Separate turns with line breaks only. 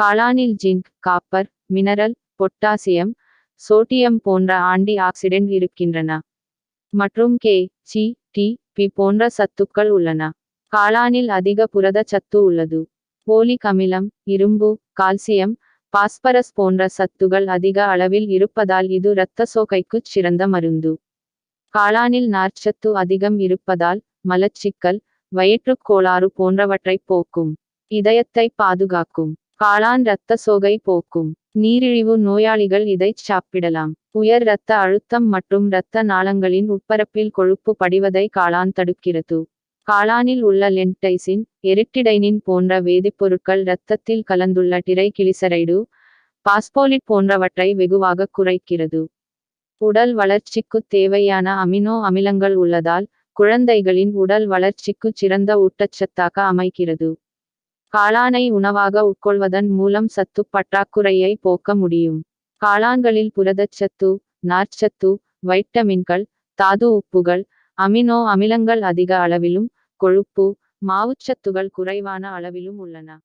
காளானில் zinc, copper, mineral, potassium, sodium போன்ற antioxidant இருக்கின்றன. மற்றும் கே, சி, டி, பி போன்ற சத்துக்கள் உள்ளன. காளானில் அதிக புரத சத்து உள்ளது. போலிக் அமிலம், இரும்பு, கால்சியம், பாஸ்பரஸ் போன்ற சத்துகள் அதிக அளவில் இருப்பதால் இது இரத்த சோகைக்குச் சிறந்த மருந்து. காளானில் நார்ச்சத்து அதிகம் இருப்பதால் மலச்சிக்கல், வயிற்றுக் கோளாறு போன்றவற்றைப் போக்கும். இதயத்தை பாதுகாக்கும். காளான் இரத்த சோகை போக்கும். நீரிழிவு நோயாளிகள் இதைச் சாப்பிடலாம். உயர் இரத்த அழுத்தம் மற்றும் இரத்த நாளங்களின் உட்பரப்பில் கொழுப்பு படிவதை காளான் தடுக்கிறது. காளானில் உள்ள லென்டைசின், எரிட்டிடைனின் போன்ற வேதிப்பொருட்கள் இரத்தத்தில் கலந்துள்ள டிரைகிளிசரைடு, பாஸ்போலிட் போன்றவற்றை வெகுவாக குறைக்கிறது. உடல் வளர்ச்சிக்குத் தேவையான அமினோ அமிலங்கள் உள்ளதால் குழந்தைகளின் உடல் வளர்ச்சிக்கு சிறந்த ஊட்டச்சத்தாக அமைகிறது. காளானை உணவாக உட்கொள்வதன் மூலம் சத்து பற்றாக்குறையை போக்க முடியும். காளான்களில் புரதச்சத்து, நார்ச்சத்து, வைட்டமின்கள், தாது உப்புகள், அமினோ அமிலங்கள் அதிக அளவிலும், கொழுப்பு, மாவுச்சத்துகள் குறைவான அளவிலும் உள்ளன.